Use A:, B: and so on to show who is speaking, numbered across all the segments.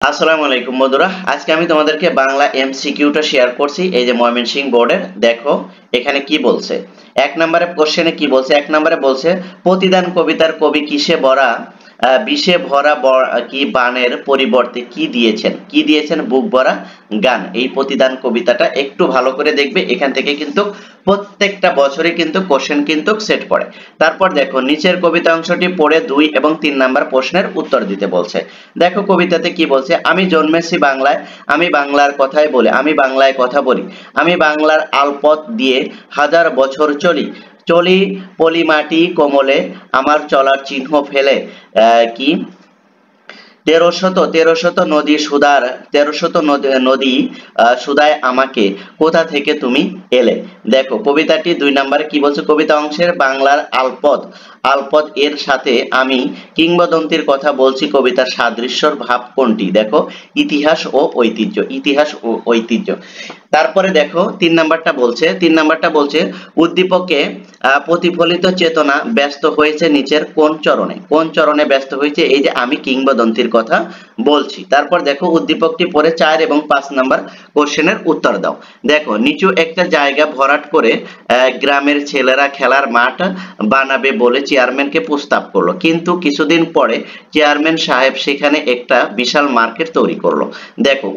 A: আসসালামু আলাইকুম বন্ধুরা, আজকে আমি তোমাদেরকে বাংলা এমসিকিউটা শেয়ার করছি। এই যে ময়মনসিংহ বোর্ডের দেখো এখানে কি বলছে। এক নম্বরে কোশ্চেনে কি বলছে, এক নম্বরে বলছে প্রতিদান কবিতার কবি কিসে ভরা বিষে ভরা কি বানের পরিবর্তে কি দিয়েছেন, কি দিয়েছেন বুক ভরা গান। এই প্রতিদান কবিতাটা একটু ভালো করে দেখবে, এখান থেকে কিন্তু প্রত্যেকটা বছরই কিন্তু কোশ্চেন কিন্তু সেট পড়ে। তারপর দেখো নিচের কবিতা অংশটি পড়ে 2 এবং 3 নাম্বার প্রশ্নের উত্তর দিতে বলছে। দেখো কবিতাতে কি বলছে, আমি জন্মেছি বাংলায়, আমি বাংলার কথাই বলি, আমি বাংলায় কথা বলি, আমি বাংলার আলপথ দিয়ে হাজার বছর চলি, চলি পলিমাটি কোমলে আমার চলার চিহ্ন ফেলে কি তেরোশত নদী সুধার, তেরোশত নদী সুধায় আমাকে কোথা থেকে তুমি এলে। দেখো কবিতাটি 2 নম্বরে কি বলছে, কবিতা অংশের বাংলার আলপথ, আলপথ এর সাথে আমি কিংবদন্তির কথা বলছি, কবিতার সাদৃশ্যর ভাব কোনটি। দেখো ইতিহাস ও ঐতিহ্য, ইতিহাস ও ঐতিহ্য। তারপরে দেখো 3 নাম্বারটা বলছে, 3 নাম্বারটা বলছে উদ্দীপকে প্রতিফলিত চেতনা ব্যস্ত হয়েছে নিচের কোন চরণে, কোন চরণে ব্যস্ত হয়েছে, এই যে আমি কিংবদন্তির কথা বলছি। তারপর দেখো উদ্দীপকটি পড়ে 4 এবং 5 নাম্বার কোশ্চেনের উত্তর দাও। দেখো নিচু একটা জায়গা ভরাট করে গ্রামের ছেলেরা খেলার মাঠ বানাবে বলে চেয়ারম্যানকে প্রস্তাব করলো, কিন্তু কিছুদিন পরে চেয়ারম্যান সাহেব সেখানে একটা বিশাল মার্কেট তৈরি করলো। দেখো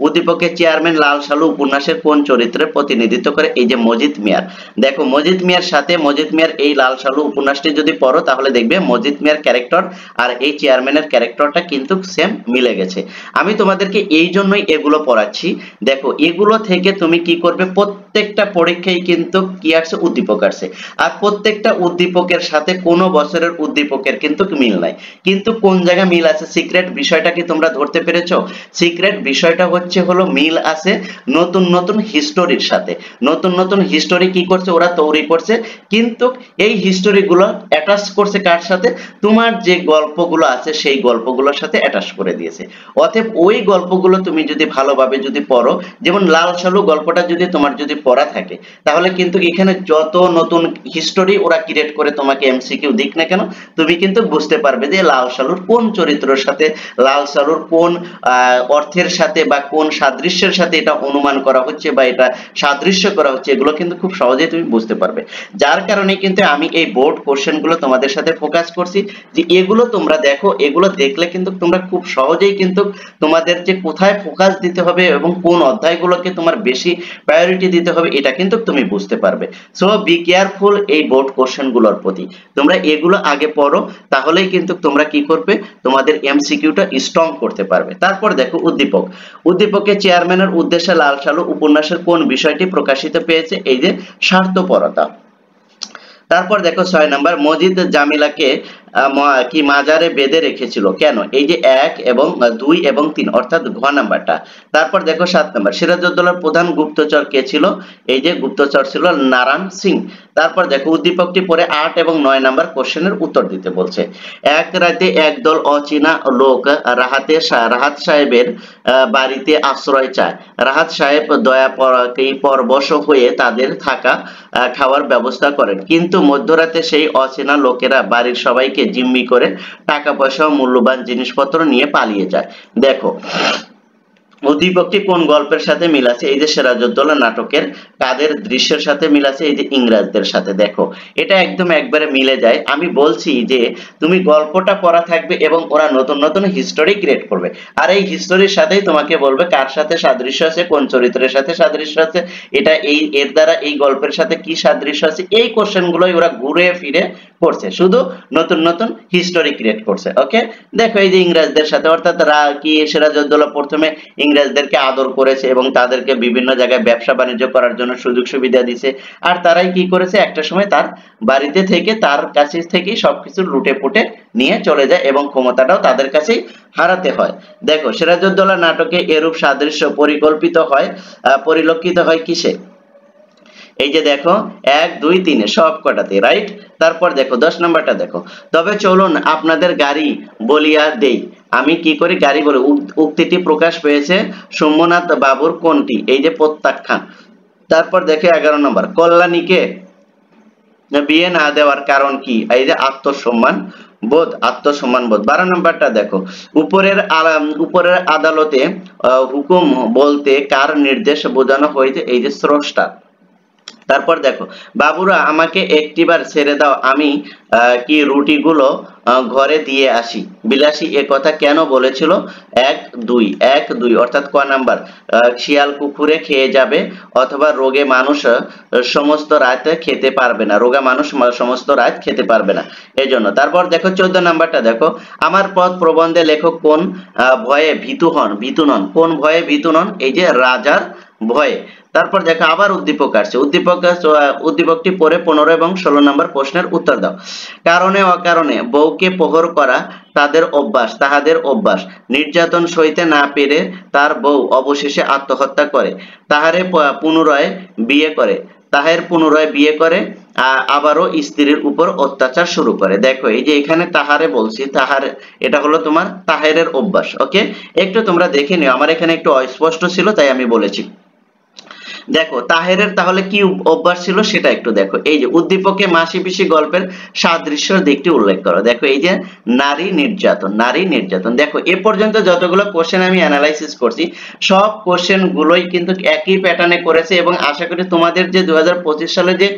A: উদ্দীপকে চেয়ারম্যান লাল সালু উপন্যাসের কোন চরিত্রের প্রতিনিধিত্ব করে, এই যে মজিদ মিয়ার। দেখো মজিদ মিয়ার সাথে মজিদ মিয়ার এই লাল সালু উপন্যাসটি যদি পড়ো তাহলে দেখবে মজিদ মিয়ার ক্যারেক্টার আর এই চেয়ারম্যানের ক্যারেক্টারটা কিন্তু সেম মিলে গেছে। আমি তোমাদেরকে এই জন্যই এগুলো পড়াচ্ছি। দেখো এগুলো থেকে তুমি কি করবে, প্রত্যেকটা পরীক্ষায় কিন্তু কি আসছে, উদ্দীপক আসছে, আর প্রত্যেকটা উদ্দীপকের সাথে কোনো বছরের উদ্দীপকের কিন্তু মিল নাই, কিন্তু কোন জায়গায় মিল আছে, সিক্রেট বিষয়টা কি তোমরা ধরতে পেরেছো? সিক্রেট বিষয়টা হলো মিল আছে নতুন নতুন হিস্টোরির সাথে। নতুন নতুন হিস্টোরি কি করছে, ওরা তৈরি করছে, কিন্তু এই হিস্টোরি গুলো অ্যাটাচ করছে কার সাথে, তোমার যে গল্পগুলো আছে সেই গল্পগুলোর সাথে অ্যাটাচ করে দিয়েছে। অতএব ওই গল্পগুলো তুমি যদি ভালোভাবে যদি পড়ো, যেমন লাল সালু গল্পটা যদি তোমার যদি পড়া থাকে, তাহলে কিন্তু এখানে যত নতুন হিস্টোরি ওরা ক্রিয়েট করে তোমাকে এমসিকিউ দিক না কেন, তুমি কিন্তু বুঝতে পারবে যে লাল সালুর কোন চরিত্রের সাথে, লাল সালুর কোন অর্থের সাথে বা কোন সাদৃশ্যের সাথে এটা অনুমান করা হচ্ছে বা এটা সাদৃশ্য করা হচ্ছে, এগুলো কিন্তু খুব সহজেই তুমি বুঝতে পারবে। যার কারণে কিন্তু আমি এই বোর্ড কোশ্চেন গুলো তোমাদের সাথে ফোকাস করছি, যে এগুলো তোমরা দেখো, এগুলো দেখলে কিন্তু তোমরা খুব সহজেই কিন্তু তোমাদের যে কোথায় ফোকাস দিতে হবে এবং কোন অধ্যায়গুলোকে তোমার বেশি প্রায়োরিটি দিতে হবে এটা কিন্তু তুমি বুঝতে পারবে। সো বি কেয়ারফুল এই বোর্ড কোশ্চেন গুলোর প্রতি, তোমরা এগুলো আগে পড়ো, তাহলেই কিন্তু তোমরা কি করবে, তোমাদের এমসিকিউটা স্ট্রং করতে পারবে। তারপর দেখো উদ্দীপকে চেয়ারম্যানের উদ্দেশ্যে লাল সালু উপন্যাসের কোন বিষয়টি প্রকাশিত পেয়েছে, এই যে স্বার্থপরতা। তারপর দেখো 6 নাম্বার, মজিদ জামিলাকে কি মাজারে বেঁধে রেখেছিল কেন, এই যে 1 এবং 2 এবং 3 অর্থাৎ ঘ নাম্বারটা। তারপর দেখো 7 নাম্বার, সিরাজউদ্দৌলার প্রধান গুপ্তচর কে ছিল, এই যে গুপ্তচর ছিল নারায়ণ সিং। তারপর দেখো উদ্দীপকটি পরে 8 এবং 9 নাম্বার কোশ্চেনের উত্তর দিতে বলছে। এক রাতে একদল অচেনা লোক রাহাত সাহেবের বাড়িতে আশ্রয় চায়। রাহাত সাহেব পরবশ হয়ে তাদের থাকা খাওয়ার ব্যবস্থা করেন, কিন্তু মধ্যরাতে সেই অচেনা লোকেরা বাড়ির সবাইকে জিম্মি করে টাকা পয়সা ও মূল্যবান জিনিসপত্র নিয়ে পালিয়ে যায়। দেখো উদ্দীপকটি কোন গল্পের সাথে মিল আছে, এই যে সিরাজউদ্দৌলা নাটকের কাদের দৃশ্যের সাথে মিল আছে, এই যে ইংরেজদের সাথে। দেখো এটা একদম একবারে মিলে যায়। আমি বলছি যে তুমি গল্পটা পড়া থাকবে এবং ওরা নতুন নতুন হিস্টোরি ক্রিয়েট করবে, আর এই হিস্টোরির সাথেই তোমাকে বলবে কার সাথে সাদৃশ্য আছে, কোন চরিত্রের সাথে সাদৃশ্য আছে, এটা এই এর দ্বারা এই গল্পের সাথে কি সাদৃশ্য আছে। এই কোশ্চেন গুলোই ওরা ঘুরে ফিরে করছে, শুধু নতুন নতুন হিস্টোরি ক্রিয়েট করছে। ওকে, দেখো এই যে ইংরেজদের সাথে, অর্থাৎ কি সিরাজউদ্দৌলা প্রথমে ইংরেজদেরকে আদর করেছে এবং তাদেরকে বিভিন্ন জায়গায় ব্যবসা বাণিজ্য করার জন্য সুযোগ সুবিধা দিয়েছে, আর তারাই কি করেছে, একটা সময় তার বাড়িতে থেকে তার কাছে থেকেই সবকিছু লুটে পুটে নিয়ে চলে যায় এবং ক্ষমতাটাও তাদের কাছেই হারাতে হয়। দেখো সিরাজউদ্দৌলা নাটকে এরূপ সাদৃশ্য পরিলক্ষিত হয় কিসে, এই যে দেখো 1 2 3 সব কটাতে, রাইট। তারপর দেখো 10 নাম্বারটা দেখো, তবে চলুন আপনাদের গাড়ি বলিয়া দেই, আমি কি করি গাড়ি বলে। উক্তিটি প্রকাশ পেয়েছে সোমনাথ বাবুর কোনটি, এই যে প্রত্যাখ্যান। তারপর দেখে 11 নম্বর, কল্যাণীকে বিয়ে না দেওয়ার কারণ কি, এই যে আত্মসম্মান বোধ, আত্মসম্মান বোধ। 12 নম্বরটা দেখো, উপরের আদালতে হুকুম বলতে কার নির্দেশ বোঝানো হয়েছে? এই যে স্রষ্টা। তারপর দেখো, বাবুরা আমাকে একটিবার ছেড়ে দাও, আমি কি রুটিগুলো ঘরে দিয়ে আসি। বিলাসী এ কথা কেন বলেছিল? 1 2 অর্থাৎ ক নাম্বার, শিয়াল কুকুরে খেয়ে যাবে, অথবা রোগে মানুষ সমস্ত রাত খেতে পারবে না, রোগা মানুষ সমস্ত রাত খেতে পারবে না, এই জন্য। তারপর দেখো 14 নাম্বারটা দেখো, আমার পথ প্রবন্ধে লেখক কোন ভয়ে ভীতু নন, কোন ভয়ে ভীতু নন? এই যে রাজার ভয়ে। তারপর দেখো আবার উদ্দীপক আসছে, উদ্দীপকটি পড়ে 15 এবং 16 নম্বর প্রশ্নের উত্তর দাও। কারণে অকারণে বউকে প্রহর করা তাহাদের অভ্যাস, নির্যাতন সইতে না পেরে তার বউ অবশেষে আত্মহত্যা করে, তাহারে পুনরায় বিয়ে করে আবারও স্ত্রীর উপর অত্যাচার শুরু করে। দেখো এই যে এখানে তাহারে বলছি, এটা হলো তোমার তাহেরের অভ্যাস। ওকে, একটু তোমরা দেখে নিও, আমার এখানে একটু অস্পষ্ট ছিল তাই আমি বলেছি। দেখো তাহেরের তাহলে কি অভ্যাস ছিল সেটা একটু দেখো। এই যে উদ্দীপকে মাসি পিসি গল্পের সাদৃশ্য দিকটি উল্লেখ করো। দেখো এই যে নারী নির্যাতন। দেখো এ পর্যন্ত যতগুলো কোশ্চেন আমি অ্যানালাইসিস করছি, সব কোশ্চেন গুলোই কিন্তু একই প্যাটার্নে করেছে, এবং আশা করি তোমাদের যে 2025 সালে যে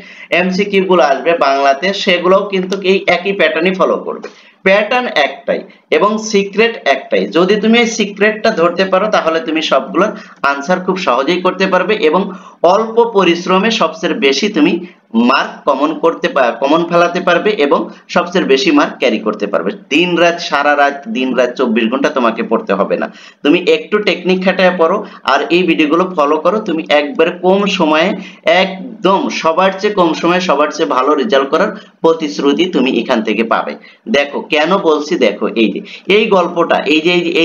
A: এমসিকিউ গুলো আসবে বাংলাতে, সেগুলোও কিন্তু এই একই প্যাটার্নই ফলো করবে। প্যাটার্ন একটাই এবং সিক্রেট একটাই। যদি তুমি এই সিক্রেটটা ধরতে পারো তাহলে তুমি সবগুলোর আনসার খুব সহজেই করতে পারবে, এবং অল্প পরিশ্রমে সবচেয়ে বেশি তুমি মার্ক কমন ফেলাতে পারবে, এবং সবচেয়ে বেশি মার্ক ক্যারি করতে পারবে। সারা রাত 24 ঘন্টা তোমাকে পড়তে হবে না, তুমি একটু টেকনিক খাটায় পড়ো আর এই ভিডিওগুলো ফলো করো, তুমি একবারে কম সময়ে, একদম সবার চেয়ে কম সময়ে সবার চেয়ে ভালো রেজাল্ট করার প্রতিশ্রুতি তুমি এখান থেকে পাবে। দেখো কেন বলছি, দেখো এই গল্পটা, এই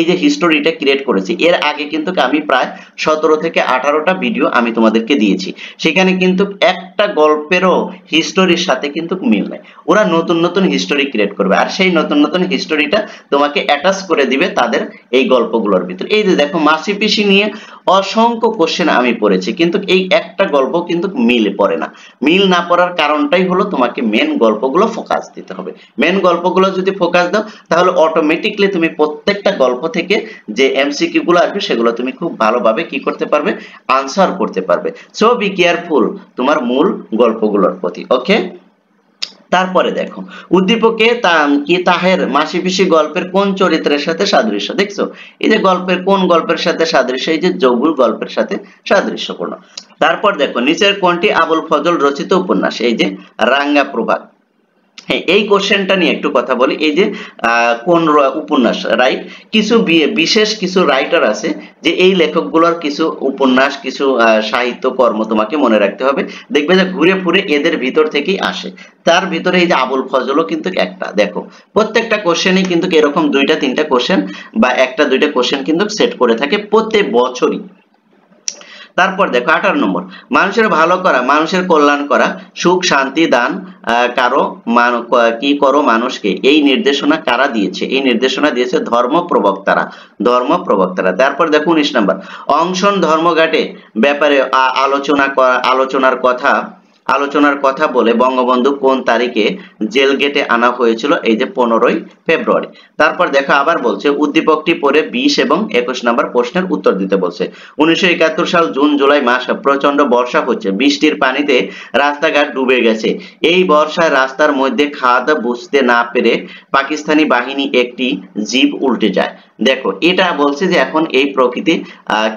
A: যে হিস্টোরিটা ক্রিয়েট করেছি, এর আগে কিন্তু আমি প্রায় 17 থেকে 18টা ভিডিও আমি তোমাদেরকে দিয়েছি, সেখানে কিন্তু একটা গল্পেরও হিস্টোরির সাথে কিন্তু মিল নাই। ওরা নতুন হিস্টোরি ক্রিয়েট করবে, আর সেই নতুন হিস্টোরিটা তোমাকে অ্যাটাচ করে দিবে তাদের এই গল্পগুলোর ভিতর। এই যে দেখো মাসি পিসি নিয়ে অসংখ্য কোশ্চেন আমি পড়েছি, কিন্তু এই একটা গল্প কিন্তু মিল পড়ে না। মিল না পড়ার কারণটাই হলো তোমাকে মেন গল্পগুলো ফোকাস দিতে হবে। মেন গল্পগুলো যদি ফোকাস দাও তাহলে অটোমেটিকলি তুমি প্রত্যেকটা গল্প থেকে যে এমসিকিউ গুলো আসবে সেগুলো তুমি খুব ভালোভাবে কি করতে পারবে, আনসার করতে পারবে। সো বি কেয়ারফুল তোমার মূল গল্পগুলোর প্রতি। ওকে, তারপরে দেখো উদ্দীপকে তাহের মাসি পিসি গল্পের কোন চরিত্রের সাথে সাদৃশ্য? দেখছো এই যে কোন গল্পের সাথে সাদৃশ্য? এই যে জগুল গল্পের সাথে সাদৃশ্যপূর্ণ। তারপর দেখো নিচের কোনটি আবুল ফজল রচিত উপন্যাস? এই যে রাঙ্গা প্রভাত। হ্যাঁ, এই কোশ্চেনটা নিয়ে একটু কথা বলি। এই যে কোন উপন্যাস, রাইট? বিশেষ কিছু রাইটার আছে যে এই লেখকগুলোর কিছু উপন্যাস, কিছু সাহিত্য কর্ম তোমাকে মনে রাখতে হবে, দেখবে যে ঘুরে ফিরে এদের ভিতর থেকেই আসে। তার ভিতরে এই যে আবুল ফজলও কিন্তু একটা। দেখো প্রত্যেকটা কোশ্চেনই কিন্তু এরকম 2টা 3টা কোশ্চেন বা 1টা 2টা কোশ্চেন কিন্তু সেট করে থাকে প্রত্যেক বছরই। তারপর দেখো 18 নম্বর, মানুষের ভালো করা, মানুষের কল্যাণ করা, সুখ শান্তি দান কি করো মানুষকে, এই নির্দেশনা কারা দিয়েছে? এই নির্দেশনা দিয়েছে ধর্ম প্রবক্তারা। তারপর দেখো 19 নম্বর, অনশন ধর্মঘাটে ব্যাপারে আলোচনার কথা বলে বঙ্গবন্ধু কোন তারিখে জেল গেটে আনা হয়েছিল? এই যে 15ই ফেব্রুয়ারি। তারপর দেখো আবার বলছে উদ্দীপকটি পড়ে 20 এবং 21 নম্বর প্রশ্নের উত্তর দিতে বলছে। 1971 সাল জুন জুলাই মাস প্রচন্ড বর্ষা হচ্ছে, বৃষ্টির পানিতে রাস্তাঘাট ডুবে গেছে। এই বর্ষায় রাস্তার মধ্যে খাদ বুঝতে না পেরে পাকিস্তানি বাহিনী একটি জিপ উল্টে যায়। দেখো এটা বলছে যে এখন এই প্রকৃতি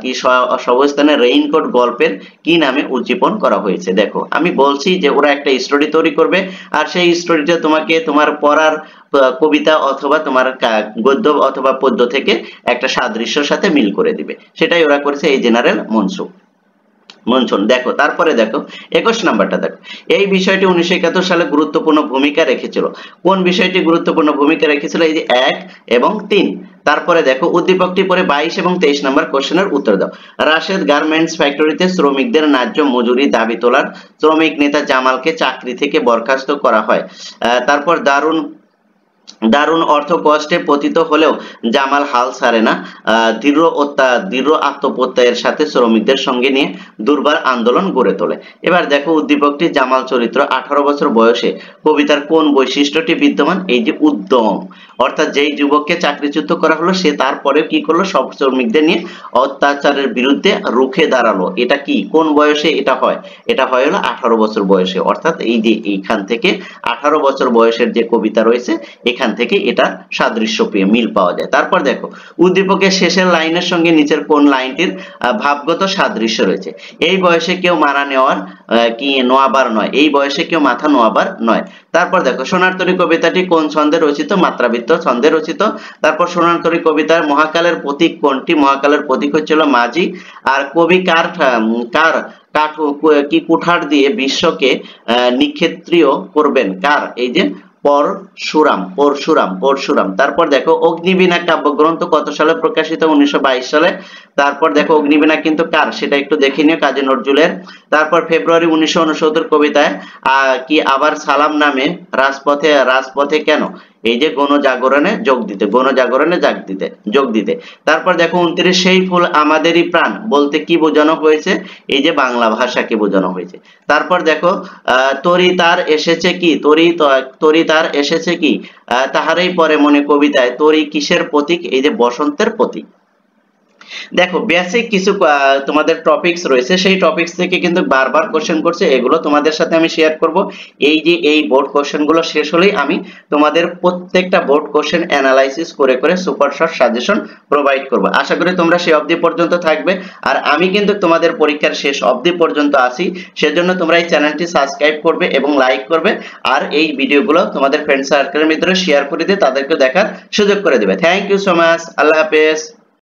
A: কি সবস্থানে রেইনকোট গল্পের কি নামে উজ্জীবন করা হয়েছে। দেখো আমি বলছি যে ওরা একটা স্টোরি তৈরি করবে, আর সেই স্টোরিটা তোমাকে তোমার পড়ার কবিতা অথবা তোমার গদ্য অথবা পদ্য থেকে একটা সাদৃশ্যের সাথে মিল করে দিবে, সেটাই ওরা করেছে এই জেনারেল মনসুন। দেখো তারপরে দেখো 21 নাম্বারটা দেখো, এই বিষয়টি 1971 সালে গুরুত্বপূর্ণ ভূমিকা রেখেছিল। কোন বিষয়টি গুরুত্বপূর্ণ ভূমিকা রেখেছিল? এই যে 1 এবং 3। তারপরে দেখো উদ্দীপকটি পরে 22 এবং 23 নম্বর কোশ্চেনের উত্তর দাও। রাশেদ গার্মেন্টস ফ্যাক্টরিতে শ্রমিকদের ন্যায্য মজুরি দাবি তোলার শ্রমিক নেতা জামালকে চাকরি থেকে বরখাস্ত করা হয়। তারপর দারুণ অর্থ কষ্টে পতিত হলেও জামাল হাল ছাড়ে না। দৃঢ় আত্মপ্রত্যয়ের সাথে শ্রমিকদের সঙ্গে নিয়ে দুর্বার আন্দোলন গড়ে তোলে। এবার দেখো উদ্দীপকটি জামাল চরিত্র 18 বছর বয়সে কবিতার কোন বৈশিষ্ট্যটি বিদ্যমান? এই যে উদ্যম, অর্থাৎ যেই যুবককে চাকরিচ্যুত করা হলো সে তারপরেও কি করলো? সব শ্রমিকদের নিয়ে অত্যাচারের বিরুদ্ধে রুখে দাঁড়ালো। এটা কি কোন বয়সে এটা হয়? এটা হয় হলো 18 বছর বয়সে। অর্থাৎ এই যে এইখান থেকে 18 বছর বয়সের যে কবিতা রয়েছে এখান থেকে এটা সাদৃশ্য মিল পাওয়া যায়। তারপর দেখো উদ্দীপকের শেষের লাইনের সঙ্গে নিচের কোন লাইনটির ভাবগত সাদৃশ্য রয়েছে? এই বয়সে কেউ মারা নেওয়ার কি নোয়াবার নয়, এই বয়সে কেউ মাথা নোয়াবার নয়। তারপর দেখো সোনার তরী কবিতাটি কোন ছন্দে রচিত? মাত্রাবৃত্ত ছন্দে রচিত। তারপর সোনার তরী কবিতার মহাকালের প্রতীক কোনটি? মহাকালের প্রতীক হচ্ছিল মাঝি। আর কবি কার কি কুঠার দিয়ে বিশ্বকে নিক্ষেত্রীয় করবেন? কার? এই যে পরশুরাম। তারপর দেখো অগ্নিবীণা কাব্যগ্রন্থ কত সালে প্রকাশিত? 1922 সালে। তারপর দেখো অগ্নিবীণা কিন্তু কার সেটা একটু দেখে নিও, কাজী নজরুলের। তারপর ফেব্রুয়ারি 1969 কবিতায় কি আবার সালাম নামে রাজপথে কেন? এই যে গণজাগরণে যোগ দিতে। তারপর দেখো 29 সেই ফুল আমাদেরই প্রাণ বলতে কি বোঝানো হয়েছে? এই যে বাংলা ভাষাকে বোঝানো হয়েছে। তারপর দেখো তরি তার এসেছে কি তাহারই পরে মনে কবিতায় তরি কিসের প্রতীক? এই যে বসন্তের প্রতীক। দেখো বেসিক কিছু তোমাদের টপিকস রয়েছে, সেই টপিকস থেকে কিন্তু বারবার কোশ্চেন করছে, এগুলো তোমাদের সাথে আমি শেয়ার করব। এই যে এই বোর্ড কোশ্চেন গুলো শেষ হলেই আমি তোমাদের প্রত্যেকটা বোর্ড কোশ্চেন অ্যানালাইসিস করে সুপার শর্ট সাজেশন প্রোভাইড করব। আশা করি তোমরা সেই অবধি পর্যন্ত থাকবে, আর আমি কিন্তু তোমাদের পরীক্ষার শেষ অবধি পর্যন্ত আসি, সেজন্য তোমরা এই চ্যানেলটি সাবস্ক্রাইব করবে এবং লাইক করবে, আর এই ভিডিওগুলো তোমাদের ফ্রেন্ড সার্কেলের ভিতরে শেয়ার করে দিয়ে তাদেরকে দেখার সুযোগ করে দেবে। Thank you so much. আল্লাহ হাফেজ।